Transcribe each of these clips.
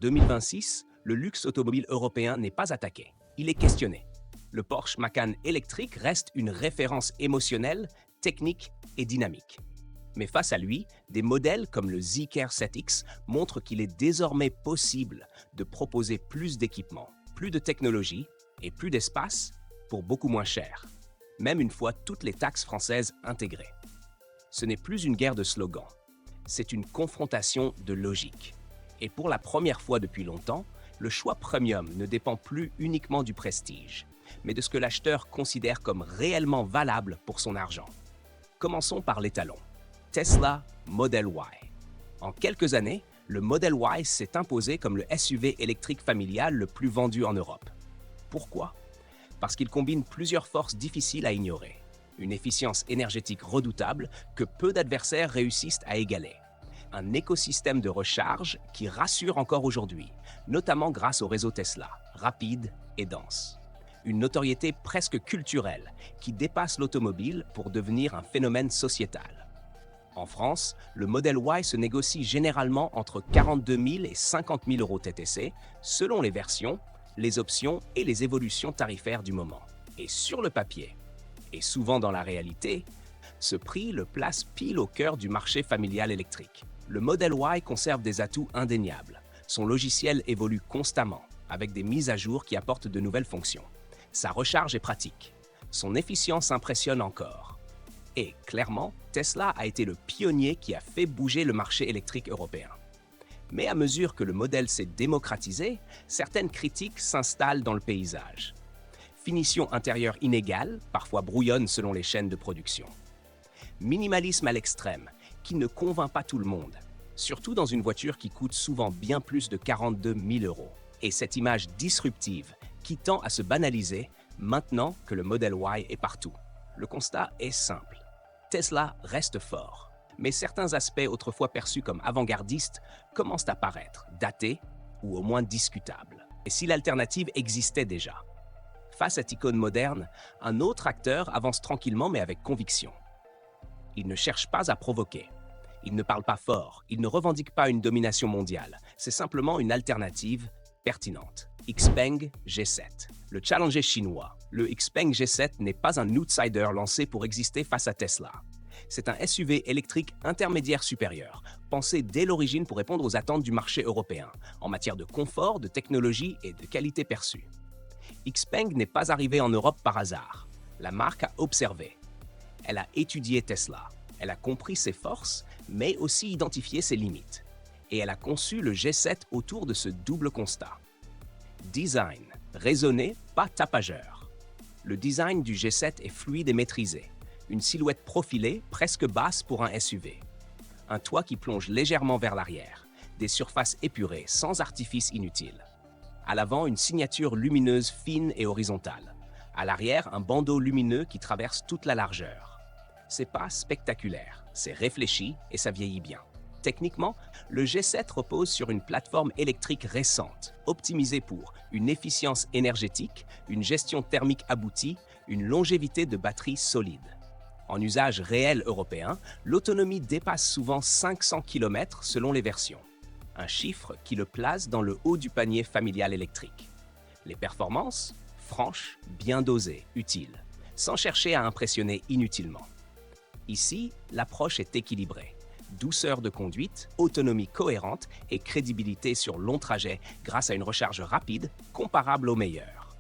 2026, le luxe automobile européen n'est pas attaqué. Il est questionné. Le Porsche Macan électrique reste une référence émotionnelle, technique et dynamique. Mais face à lui, des modèles comme le Zeekr 7X montrent qu'il est désormais possible de proposer plus d'équipements, plus de technologie et plus d'espace pour beaucoup moins cher, même une fois toutes les taxes françaises intégrées. Ce n'est plus une guerre de slogans, c'est une confrontation de logique. Et pour la première fois depuis longtemps, le choix premium ne dépend plus uniquement du prestige, mais de ce que l'acheteur considère comme réellement valable pour son argent. Commençons par l'étalon. Tesla Model Y. En quelques années, le Model Y s'est imposé comme le SUV électrique familial le plus vendu en Europe. Pourquoi? Parce qu'il combine plusieurs forces difficiles à ignorer. Une efficience énergétique redoutable que peu d'adversaires réussissent à égaler. Un écosystème de recharge qui rassure encore aujourd'hui, notamment grâce au réseau Tesla, rapide et dense. Une notoriété presque culturelle qui dépasse l'automobile pour devenir un phénomène sociétal. En France, le Model Y se négocie généralement entre 42 000 et 50 000 euros TTC, selon les versions, les options et les évolutions tarifaires du moment. Et sur le papier, et souvent dans la réalité, ce prix le place pile au cœur du marché familial électrique. Le Model Y conserve des atouts indéniables. Son logiciel évolue constamment, avec des mises à jour qui apportent de nouvelles fonctions. Sa recharge est pratique. Son efficience impressionne encore. Et clairement, Tesla a été le pionnier qui a fait bouger le marché électrique européen. Mais à mesure que le modèle s'est démocratisé, certaines critiques s'installent dans le paysage. Finition intérieure inégale, parfois brouillonne selon les chaînes de production. Minimalisme à l'extrême, qui ne convainc pas tout le monde, surtout dans une voiture qui coûte souvent bien plus de 42 000 euros. Et cette image disruptive qui tend à se banaliser maintenant que le Model Y est partout. Le constat est simple. Tesla reste fort, mais certains aspects autrefois perçus comme avant-gardistes commencent à paraître datés ou au moins discutables. Et si l'alternative existait déjà? Face à cette icône moderne, un autre acteur avance tranquillement mais avec conviction. Il ne cherche pas à provoquer. Il ne parle pas fort. Il ne revendique pas une domination mondiale. C'est simplement une alternative pertinente. XPeng G7. Le challenger chinois. Le XPeng G7 n'est pas un outsider lancé pour exister face à Tesla. C'est un SUV électrique intermédiaire supérieur, pensé dès l'origine pour répondre aux attentes du marché européen, en matière de confort, de technologie et de qualité perçue. XPeng n'est pas arrivé en Europe par hasard. La marque a observé. Elle a étudié Tesla. Elle a compris ses forces, mais aussi identifié ses limites. Et elle a conçu le G7 autour de ce double constat. Design, raisonné, pas tapageur. Le design du G7 est fluide et maîtrisé. Une silhouette profilée, presque basse pour un SUV. Un toit qui plonge légèrement vers l'arrière. Des surfaces épurées, sans artifice inutile. À l'avant, une signature lumineuse fine et horizontale. À l'arrière, un bandeau lumineux qui traverse toute la largeur. C'est pas spectaculaire, c'est réfléchi et ça vieillit bien. Techniquement, le G7 repose sur une plateforme électrique récente, optimisée pour une efficience énergétique, une gestion thermique aboutie, une longévité de batterie solide. En usage réel européen, l'autonomie dépasse souvent 500 km selon les versions. Un chiffre qui le place dans le haut du panier familial électrique. Les performances? Franches, bien dosées, utiles, sans chercher à impressionner inutilement. Ici, l'approche est équilibrée. Douceur de conduite, autonomie cohérente et crédibilité sur long trajet grâce à une recharge rapide comparable aux meilleurs.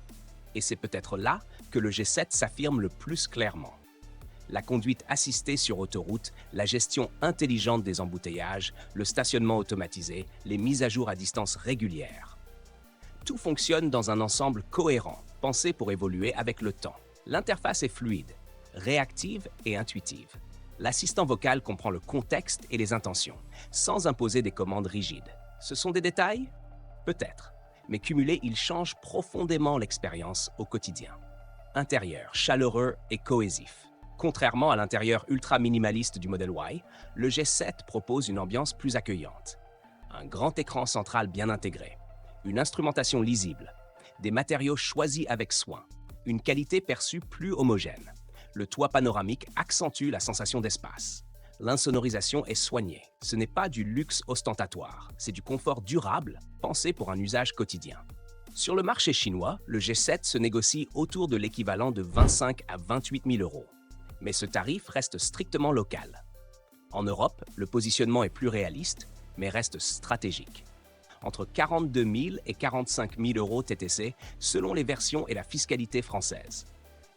Et c'est peut-être là que le G7 s'affirme le plus clairement. La conduite assistée sur autoroute, la gestion intelligente des embouteillages, le stationnement automatisé, les mises à jour à distance régulières. Tout fonctionne dans un ensemble cohérent, pensé pour évoluer avec le temps. L'interface est fluide, réactive et intuitive. L'assistant vocal comprend le contexte et les intentions, sans imposer des commandes rigides. Ce sont des détails? Peut-être, mais cumulés, ils changent profondément l'expérience au quotidien. Intérieur, chaleureux et cohésif. Contrairement à l'intérieur ultra minimaliste du Model Y, le G7 propose une ambiance plus accueillante. Un grand écran central bien intégré, une instrumentation lisible, des matériaux choisis avec soin, une qualité perçue plus homogène. Le toit panoramique accentue la sensation d'espace. L'insonorisation est soignée. Ce n'est pas du luxe ostentatoire, c'est du confort durable, pensé pour un usage quotidien. Sur le marché chinois, le G7 se négocie autour de l'équivalent de 25 à 28 000 euros. Mais ce tarif reste strictement local. En Europe, le positionnement est plus réaliste, mais reste stratégique. Entre 42 000 et 45 000 euros TTC selon les versions et la fiscalité française.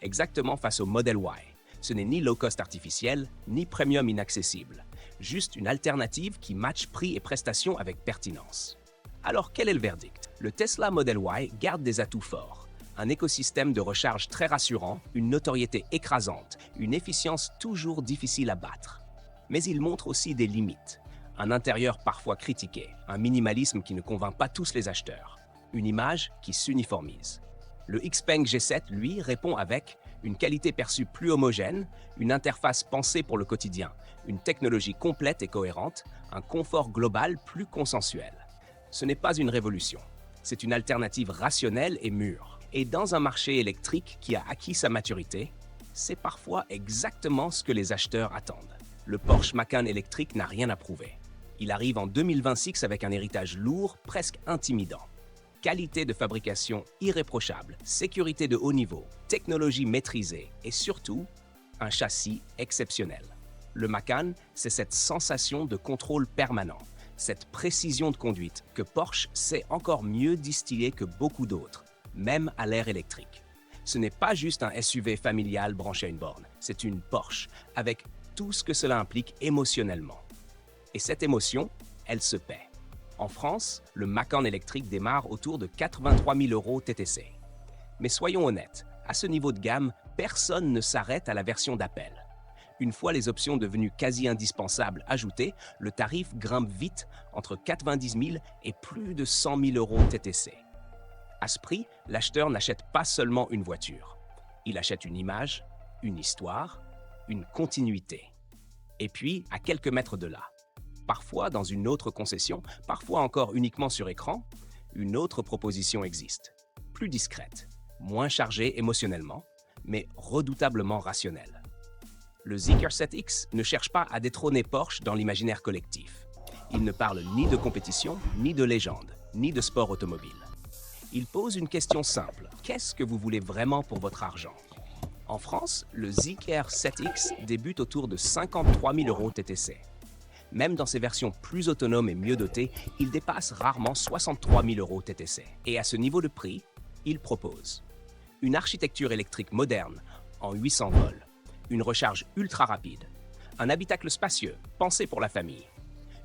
Exactement face au Model Y. Ce n'est ni low-cost artificiel, ni premium inaccessible. Juste une alternative qui matche prix et prestations avec pertinence. Alors quel est le verdict? Le Tesla Model Y garde des atouts forts. Un écosystème de recharge très rassurant, une notoriété écrasante, une efficience toujours difficile à battre. Mais il montre aussi des limites. Un intérieur parfois critiqué, un minimalisme qui ne convainc pas tous les acheteurs, une image qui s'uniformise. Le Xpeng G7, lui, répond avec une qualité perçue plus homogène, une interface pensée pour le quotidien, une technologie complète et cohérente, un confort global plus consensuel. Ce n'est pas une révolution, c'est une alternative rationnelle et mûre. Et dans un marché électrique qui a acquis sa maturité, c'est parfois exactement ce que les acheteurs attendent. Le Porsche Macan électrique n'a rien à prouver. Il arrive en 2026 avec un héritage lourd, presque intimidant. Qualité de fabrication irréprochable, sécurité de haut niveau, technologie maîtrisée et surtout, un châssis exceptionnel. Le Macan, c'est cette sensation de contrôle permanent, cette précision de conduite que Porsche sait encore mieux distiller que beaucoup d'autres, même à l'ère électrique. Ce n'est pas juste un SUV familial branché à une borne, c'est une Porsche avec tout ce que cela implique émotionnellement. Et cette émotion, elle se paie. En France, le Macan électrique démarre autour de 83 000 euros TTC. Mais soyons honnêtes, à ce niveau de gamme, personne ne s'arrête à la version d'appel. Une fois les options devenues quasi indispensables ajoutées, le tarif grimpe vite entre 90 000 et plus de 100 000 euros TTC. À ce prix, l'acheteur n'achète pas seulement une voiture. Il achète une image, une histoire, une continuité. Et puis, à quelques mètres de là, parfois dans une autre concession, parfois encore uniquement sur écran, une autre proposition existe. Plus discrète, moins chargée émotionnellement, mais redoutablement rationnelle. Le Zeekr 7X ne cherche pas à détrôner Porsche dans l'imaginaire collectif. Il ne parle ni de compétition, ni de légende, ni de sport automobile. Il pose une question simple. Qu'est-ce que vous voulez vraiment pour votre argent? En France, le Zeekr 7X débute autour de 53 000 euros TTC. Même dans ses versions plus autonomes et mieux dotées, il dépasse rarement 63 000 euros TTC. Et à ce niveau de prix, il propose une architecture électrique moderne en 800 volts, une recharge ultra rapide, un habitacle spacieux pensé pour la famille,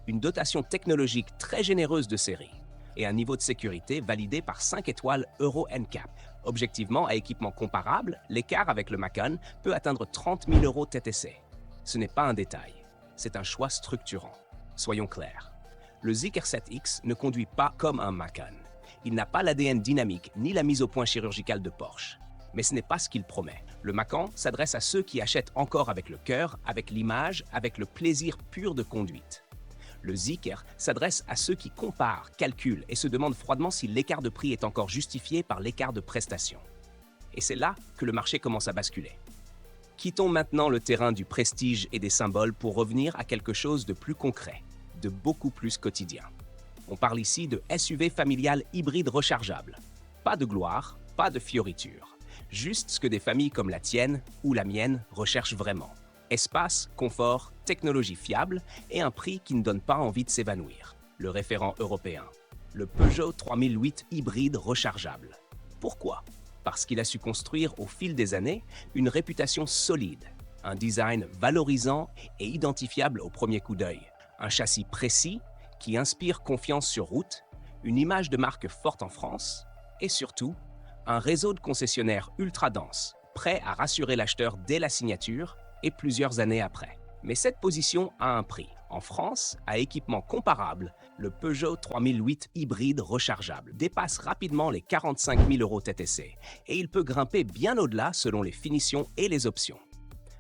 une dotation technologique très généreuse de série et un niveau de sécurité validé par 5 étoiles Euro NCAP. Objectivement, à équipement comparable, l'écart avec le Macan peut atteindre 30 000 euros TTC. Ce n'est pas un détail, c'est un choix structurant. Soyons clairs, le Zeekr 7X ne conduit pas comme un Macan. Il n'a pas l'ADN dynamique ni la mise au point chirurgicale de Porsche. Mais ce n'est pas ce qu'il promet. Le Macan s'adresse à ceux qui achètent encore avec le cœur, avec l'image, avec le plaisir pur de conduite. Le Zeekr s'adresse à ceux qui comparent, calculent et se demandent froidement si l'écart de prix est encore justifié par l'écart de prestation. Et c'est là que le marché commence à basculer. Quittons maintenant le terrain du prestige et des symboles pour revenir à quelque chose de plus concret, de beaucoup plus quotidien. On parle ici de SUV familial hybride rechargeable. Pas de gloire, pas de fioriture. Juste ce que des familles comme la tienne ou la mienne recherchent vraiment. Espace, confort, technologie fiable et un prix qui ne donne pas envie de s'évanouir. Le référent européen, le Peugeot 3008 hybride rechargeable. Pourquoi? Parce qu'il a su construire au fil des années une réputation solide, un design valorisant et identifiable au premier coup d'œil, un châssis précis qui inspire confiance sur route, une image de marque forte en France et surtout, un réseau de concessionnaires ultra dense, prêt à rassurer l'acheteur dès la signature et plusieurs années après. Mais cette position a un prix. En France, à équipement comparable, le Peugeot 3008 hybride rechargeable dépasse rapidement les 45 000 euros TTC et il peut grimper bien au-delà selon les finitions et les options.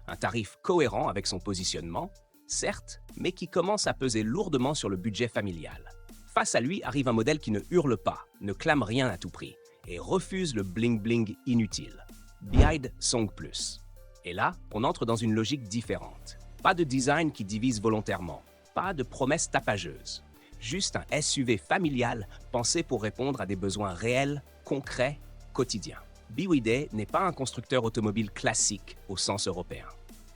Un tarif cohérent avec son positionnement, certes, mais qui commence à peser lourdement sur le budget familial. Face à lui arrive un modèle qui ne hurle pas, ne clame rien à tout prix et refuse le bling-bling inutile. BYD Song Plus. Et là, on entre dans une logique différente. Pas de design qui divise volontairement, pas de promesses tapageuses. Juste un SUV familial pensé pour répondre à des besoins réels, concrets, quotidiens. BYD n'est pas un constructeur automobile classique au sens européen.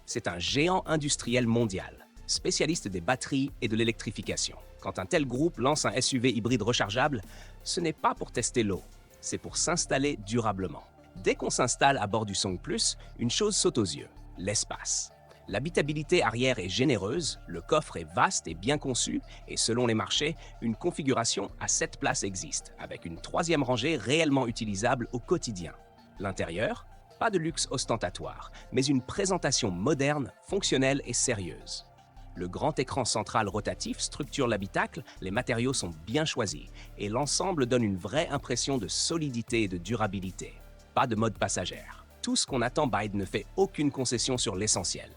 C'est un géant industriel mondial, spécialiste des batteries et de l'électrification. Quand un tel groupe lance un SUV hybride rechargeable, ce n'est pas pour tester l'eau, c'est pour s'installer durablement. Dès qu'on s'installe à bord du Song Plus, une chose saute aux yeux, l'espace. L'habitabilité arrière est généreuse, le coffre est vaste et bien conçu, et selon les marchés, une configuration à 7 places existe, avec une troisième rangée réellement utilisable au quotidien. L'intérieur, pas de luxe ostentatoire, mais une présentation moderne, fonctionnelle et sérieuse. Le grand écran central rotatif structure l'habitacle, les matériaux sont bien choisis, et l'ensemble donne une vraie impression de solidité et de durabilité. Pas de mode passagère. Tout ce qu'on attend BYD ne fait aucune concession sur l'essentiel.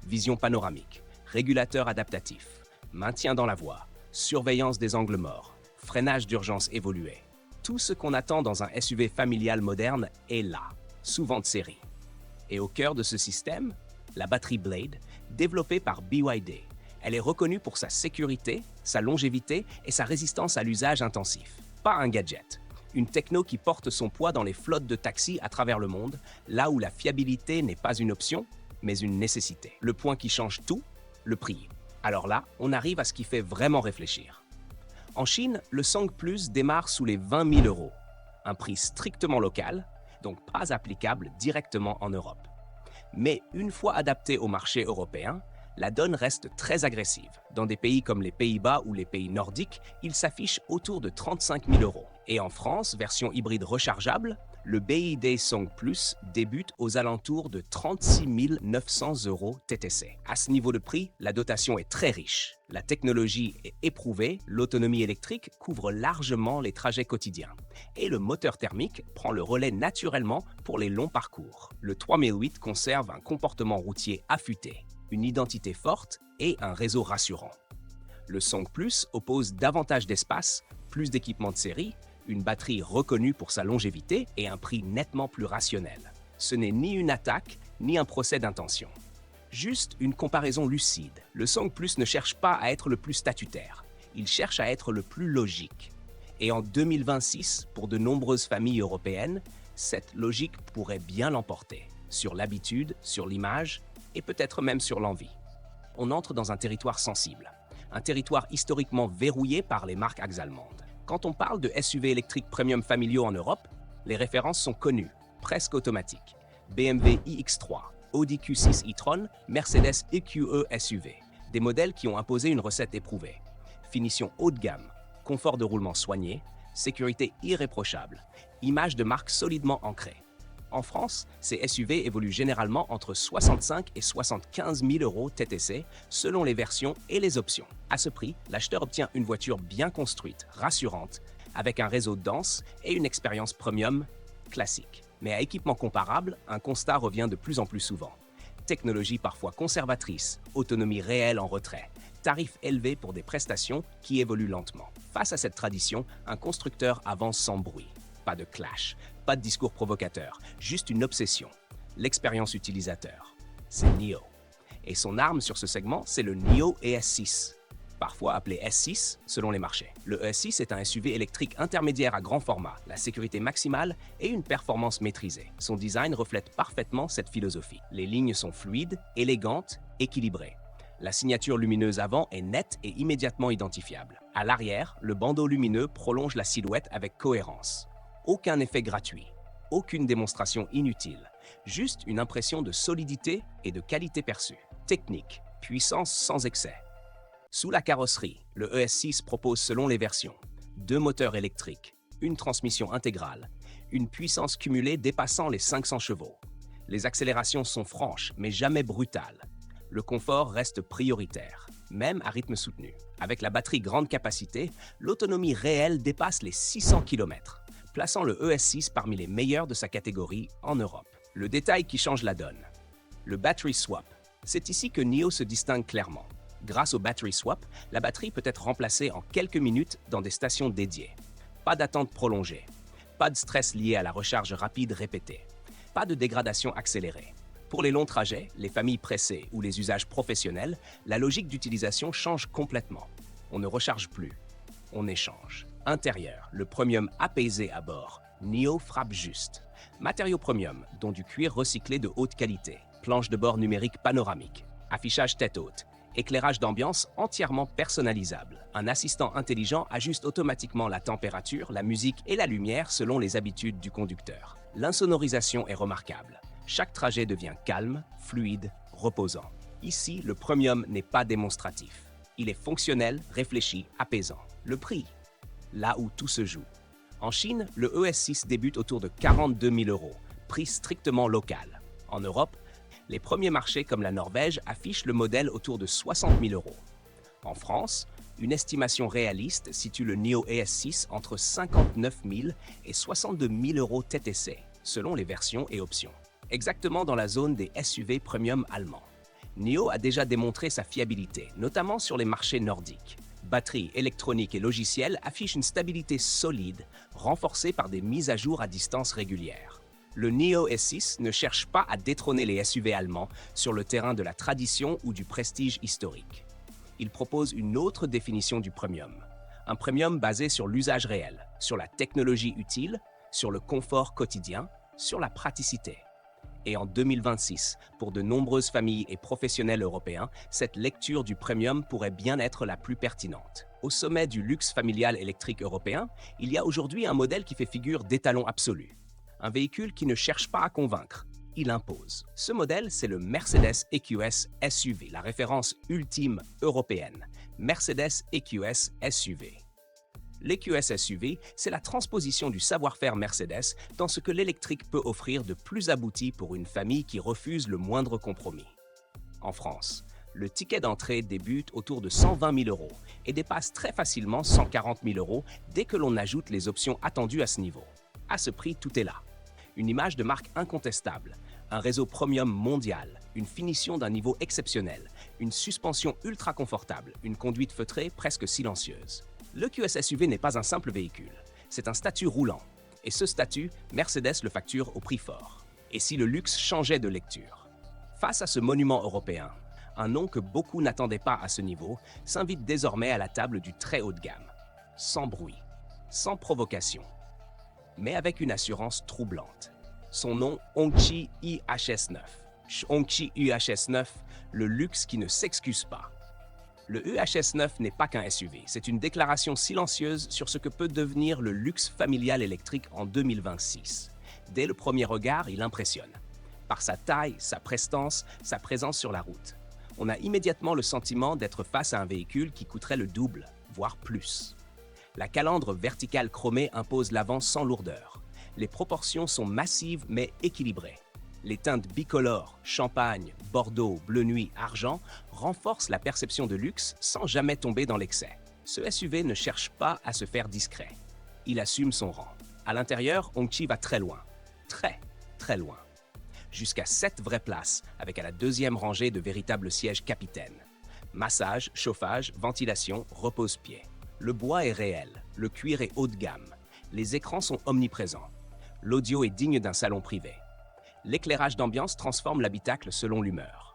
Vision panoramique, régulateur adaptatif, maintien dans la voie, surveillance des angles morts, freinage d'urgence évolué. Tout ce qu'on attend dans un SUV familial moderne est là, souvent de série. Et au cœur de ce système, la batterie Blade, développée par BYD. Elle est reconnue pour sa sécurité, sa longévité et sa résistance à l'usage intensif. Pas un gadget. Une techno qui porte son poids dans les flottes de taxis à travers le monde, là où la fiabilité n'est pas une option, mais une nécessité. Le point qui change tout, le prix. Alors là, on arrive à ce qui fait vraiment réfléchir. En Chine, le Song Plus démarre sous les 20 000 €, un prix strictement local, donc pas applicable directement en Europe. Mais une fois adapté au marché européen, la donne reste très agressive. Dans des pays comme les Pays-Bas ou les pays nordiques, il s'affiche autour de 35 000 €. Et en France, version hybride rechargeable, le BYD Song Plus débute aux alentours de 36 900 € TTC. À ce niveau de prix, la dotation est très riche. La technologie est éprouvée, l'autonomie électrique couvre largement les trajets quotidiens. Et le moteur thermique prend le relais naturellement pour les longs parcours. Le 3008 conserve un comportement routier affûté, une identité forte et un réseau rassurant. Le Song Plus oppose davantage d'espace, plus d'équipements de série, une batterie reconnue pour sa longévité et un prix nettement plus rationnel. Ce n'est ni une attaque, ni un procès d'intention. Juste une comparaison lucide. Le Song Plus ne cherche pas à être le plus statutaire. Il cherche à être le plus logique. Et en 2026, pour de nombreuses familles européennes, cette logique pourrait bien l'emporter. Sur l'habitude, sur l'image et peut-être même sur l'envie. On entre dans un territoire sensible. Un territoire historiquement verrouillé par les marques allemandes. Quand on parle de SUV électriques premium familiaux en Europe, les références sont connues, presque automatiques. BMW iX3, Audi Q6 e-tron, Mercedes EQE SUV. Des modèles qui ont imposé une recette éprouvée. Finition haut de gamme, confort de roulement soigné, sécurité irréprochable, image de marque solidement ancrée. En France, ces SUV évoluent généralement entre 65 et 75 000 € TTC selon les versions et les options. À ce prix, l'acheteur obtient une voiture bien construite, rassurante, avec un réseau dense et une expérience premium classique. Mais à équipement comparable, un constat revient de plus en plus souvent. Technologie parfois conservatrice, autonomie réelle en retrait, tarifs élevés pour des prestations qui évoluent lentement. Face à cette tradition, un constructeur avance sans bruit. Pas de clash, pas de discours provocateur, juste une obsession, l'expérience utilisateur. C'est NIO. Et son arme sur ce segment, c'est le NIO ES6, parfois appelé S6 selon les marchés. Le ES6 est un SUV électrique intermédiaire à grand format, la sécurité maximale et une performance maîtrisée. Son design reflète parfaitement cette philosophie. Les lignes sont fluides, élégantes, équilibrées. La signature lumineuse avant est nette et immédiatement identifiable. À l'arrière, le bandeau lumineux prolonge la silhouette avec cohérence. Aucun effet gratuit, aucune démonstration inutile, juste une impression de solidité et de qualité perçue. Technique, puissance sans excès. Sous la carrosserie, le ES6 propose selon les versions 2 moteurs électriques, une transmission intégrale, une puissance cumulée dépassant les 500 chevaux. Les accélérations sont franches mais jamais brutales. Le confort reste prioritaire, même à rythme soutenu. Avec la batterie grande capacité, l'autonomie réelle dépasse les 600 km. Plaçant le ES6 parmi les meilleurs de sa catégorie en Europe. Le détail qui change la donne. Le battery swap. C'est ici que NIO se distingue clairement. Grâce au battery swap, la batterie peut être remplacée en quelques minutes dans des stations dédiées. Pas d'attente prolongée. Pas de stress lié à la recharge rapide répétée. Pas de dégradation accélérée. Pour les longs trajets, les familles pressées ou les usages professionnels, la logique d'utilisation change complètement. On ne recharge plus, on échange. Intérieur, le premium apaisé à bord. NIO frappe juste. Matériaux premium, dont du cuir recyclé de haute qualité. Planche de bord numérique panoramique. Affichage tête haute. Éclairage d'ambiance entièrement personnalisable. Un assistant intelligent ajuste automatiquement la température, la musique et la lumière selon les habitudes du conducteur. L'insonorisation est remarquable. Chaque trajet devient calme, fluide, reposant. Ici, le premium n'est pas démonstratif. Il est fonctionnel, réfléchi, apaisant. Le prix, là où tout se joue. En Chine, le ES6 débute autour de 42 000 €, prix strictement local. En Europe, les premiers marchés comme la Norvège affichent le modèle autour de 60 000 €. En France, une estimation réaliste situe le NIO ES6 entre 59 000 et 62 000 € TTC, selon les versions et options. Exactement dans la zone des SUV premium allemands. NIO a déjà démontré sa fiabilité, notamment sur les marchés nordiques. Batterie, électronique et logiciel affichent une stabilité solide, renforcée par des mises à jour à distance régulières. Le NIO S6 ne cherche pas à détrôner les SUV allemands sur le terrain de la tradition ou du prestige historique. Il propose une autre définition du premium. Un premium basé sur l'usage réel, sur la technologie utile, sur le confort quotidien, sur la praticité. Et en 2026, pour de nombreuses familles et professionnels européens, cette lecture du premium pourrait bien être la plus pertinente. Au sommet du luxe familial électrique européen, il y a aujourd'hui un modèle qui fait figure d'étalon absolu. Un véhicule qui ne cherche pas à convaincre, il impose. Ce modèle, c'est le Mercedes EQS SUV, la référence ultime européenne. Mercedes EQS SUV. L'EQS SUV, c'est la transposition du savoir-faire Mercedes dans ce que l'électrique peut offrir de plus abouti pour une famille qui refuse le moindre compromis. En France, le ticket d'entrée débute autour de 120 000 € et dépasse très facilement 140 000 € dès que l'on ajoute les options attendues à ce niveau. À ce prix, tout est là. Une image de marque incontestable, un réseau premium mondial, une finition d'un niveau exceptionnel, une suspension ultra confortable, une conduite feutrée presque silencieuse. L'EQS SUV n'est pas un simple véhicule, c'est un statut roulant. Et ce statut, Mercedes le facture au prix fort. Et si le luxe changeait de lecture? Face à ce monument européen, un nom que beaucoup n'attendaient pas à ce niveau s'invite désormais à la table du très haut de gamme. Sans bruit, sans provocation, mais avec une assurance troublante. Son nom, Hongqi IHS9. Hongqi IHS9, le luxe qui ne s'excuse pas. Le EHS9 n'est pas qu'un SUV, c'est une déclaration silencieuse sur ce que peut devenir le luxe familial électrique en 2026. Dès le premier regard, il impressionne. Par sa taille, sa prestance, sa présence sur la route. On a immédiatement le sentiment d'être face à un véhicule qui coûterait le double, voire plus. La calandre verticale chromée impose l'avant sans lourdeur. Les proportions sont massives mais équilibrées. Les teintes bicolores, champagne, bordeaux, bleu nuit, argent, renforcent la perception de luxe sans jamais tomber dans l'excès. Ce SUV ne cherche pas à se faire discret. Il assume son rang. À l'intérieur, Hongqi va très loin. Très loin. Jusqu'à 7 vraies places, avec à la deuxième rangée de véritables sièges capitaines. Massage, chauffage, ventilation, repose-pied. Le bois est réel, le cuir est haut de gamme. Les écrans sont omniprésents. L'audio est digne d'un salon privé. L'éclairage d'ambiance transforme l'habitacle selon l'humeur.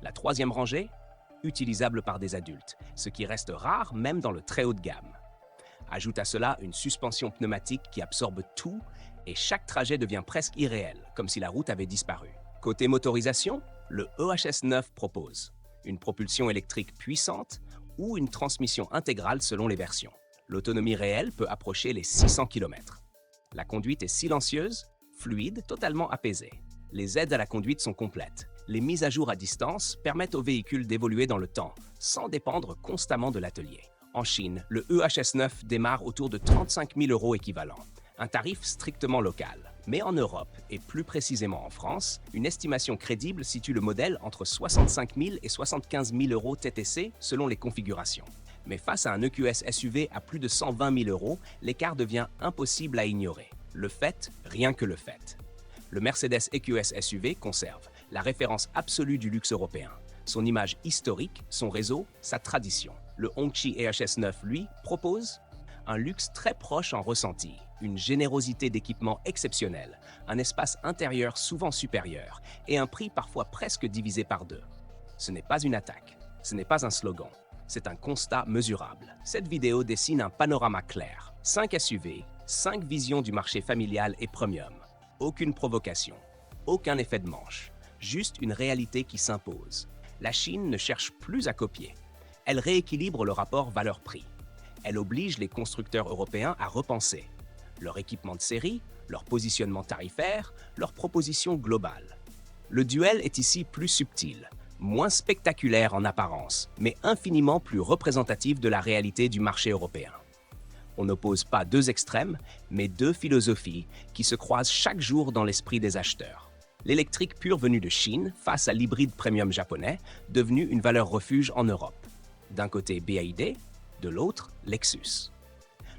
La troisième rangée, utilisable par des adultes, ce qui reste rare même dans le très haut de gamme. Ajoute à cela une suspension pneumatique qui absorbe tout et chaque trajet devient presque irréel, comme si la route avait disparu. Côté motorisation, le EHS9 propose une propulsion électrique puissante ou une transmission intégrale selon les versions. L'autonomie réelle peut approcher les 600 km. La conduite est silencieuse, fluide, totalement apaisée. Les aides à la conduite sont complètes. Les mises à jour à distance permettent au véhicule d'évoluer dans le temps, sans dépendre constamment de l'atelier. En Chine, le EHS9 démarre autour de 35 000 € équivalent, un tarif strictement local. Mais en Europe, et plus précisément en France, une estimation crédible situe le modèle entre 65 000 et 75 000 € TTC selon les configurations. Mais face à un EQS SUV à plus de 120 000 €, l'écart devient impossible à ignorer. Le fait, rien que le fait. Le Mercedes EQS SUV conserve la référence absolue du luxe européen, son image historique, son réseau, sa tradition. Le Hongqi EHS9, lui, propose Un luxe très proche en ressenti, une générosité d'équipement exceptionnelle, un espace intérieur souvent supérieur et un prix parfois presque divisé par deux. Ce n'est pas une attaque, ce n'est pas un slogan, c'est un constat mesurable. Cette vidéo dessine un panorama clair. 5 SUV, 5 visions du marché familial et premium. Aucune provocation, aucun effet de manche, juste une réalité qui s'impose. La Chine ne cherche plus à copier. Elle rééquilibre le rapport valeur-prix. Elle oblige les constructeurs européens à repenser leur équipement de série, leur positionnement tarifaire, leur proposition globale. Le duel est ici plus subtil, moins spectaculaire en apparence, mais infiniment plus représentatif de la réalité du marché européen. On n'oppose pas deux extrêmes, mais deux philosophies qui se croisent chaque jour dans l'esprit des acheteurs. L'électrique pure venue de Chine face à l'hybride premium japonais, devenu une valeur refuge en Europe. D'un côté BYD, de l'autre Lexus.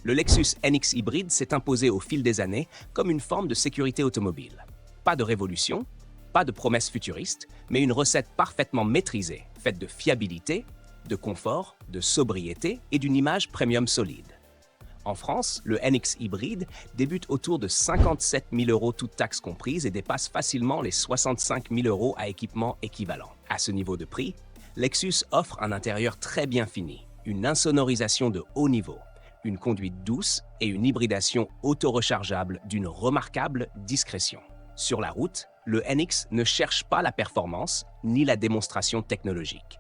Le Lexus NX hybride s'est imposé au fil des années comme une forme de sécurité automobile. Pas de révolution, pas de promesses futuristes, mais une recette parfaitement maîtrisée, faite de fiabilité, de confort, de sobriété et d'une image premium solide. En France, le NX hybride débute autour de 57 000 € toutes taxes comprises et dépasse facilement les 65 000 € à équipement équivalent. À ce niveau de prix, Lexus offre un intérieur très bien fini, une insonorisation de haut niveau, une conduite douce et une hybridation auto-rechargeable d'une remarquable discrétion. Sur la route, le NX ne cherche pas la performance ni la démonstration technologique.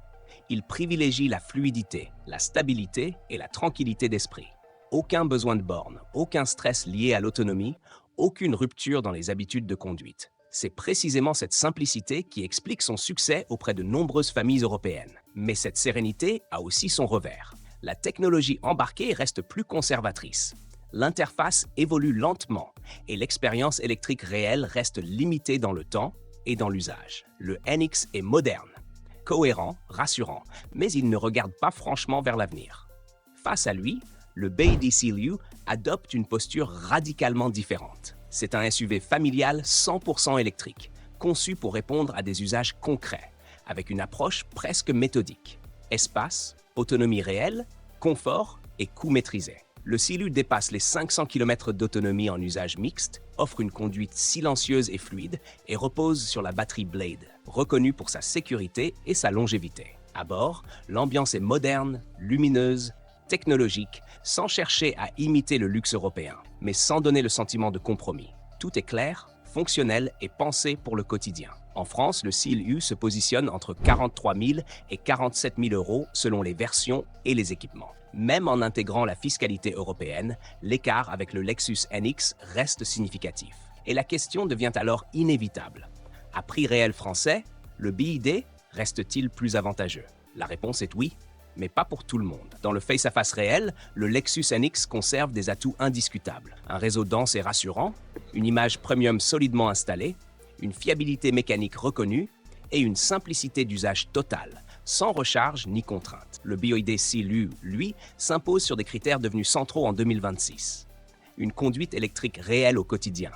Il privilégie la fluidité, la stabilité et la tranquillité d'esprit. Aucun besoin de borne, aucun stress lié à l'autonomie, aucune rupture dans les habitudes de conduite. C'est précisément cette simplicité qui explique son succès auprès de nombreuses familles européennes. Mais cette sérénité a aussi son revers. La technologie embarquée reste plus conservatrice. L'interface évolue lentement et l'expérience électrique réelle reste limitée dans le temps et dans l'usage. Le NX est moderne, cohérent, rassurant, mais il ne regarde pas franchement vers l'avenir. Face à lui, le BYD Seal-U adopte une posture radicalement différente. C'est un SUV familial 100% électrique, conçu pour répondre à des usages concrets, avec une approche presque méthodique. Espace, autonomie réelle, confort et coût maîtrisé. Le Seal-U dépasse les 500 km d'autonomie en usage mixte, offre une conduite silencieuse et fluide et repose sur la batterie Blade, reconnue pour sa sécurité et sa longévité. À bord, l'ambiance est moderne, lumineuse, technologique, sans chercher à imiter le luxe européen, mais sans donner le sentiment de compromis. Tout est clair, fonctionnel et pensé pour le quotidien. En France, le Seal-U se positionne entre 43 000 et 47 000 € selon les versions et les équipements. Même en intégrant la fiscalité européenne, l'écart avec le Lexus NX reste significatif. Et la question devient alors inévitable. À prix réel français, le BYD reste-t-il plus avantageux? La réponse est oui, mais pas pour tout le monde. Dans le face-à-face réel, le Lexus NX conserve des atouts indiscutables. Un réseau dense et rassurant, une image premium solidement installée, une fiabilité mécanique reconnue et une simplicité d'usage totale, sans recharge ni contrainte. Le BYD Seal-U, lui, s'impose sur des critères devenus centraux en 2026. Une conduite électrique réelle au quotidien,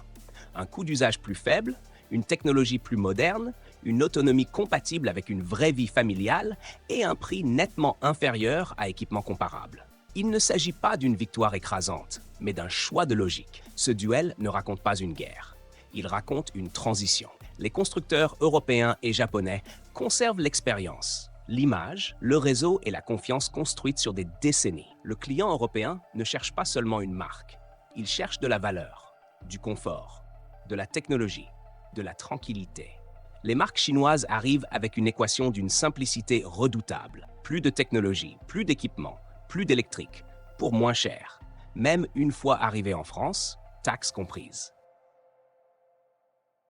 un coût d'usage plus faible, une technologie plus moderne, une autonomie compatible avec une vraie vie familiale et un prix nettement inférieur à équipements comparables. Il ne s'agit pas d'une victoire écrasante, mais d'un choix de logique. Ce duel ne raconte pas une guerre. Il raconte une transition. Les constructeurs européens et japonais conservent l'expérience, l'image, le réseau et la confiance construites sur des décennies. Le client européen ne cherche pas seulement une marque. Il cherche de la valeur, du confort, de la technologie, de la tranquillité. Les marques chinoises arrivent avec une équation d'une simplicité redoutable. Plus de technologie, plus d'équipement, plus d'électrique, pour moins cher. Même une fois arrivé en France, taxes comprises.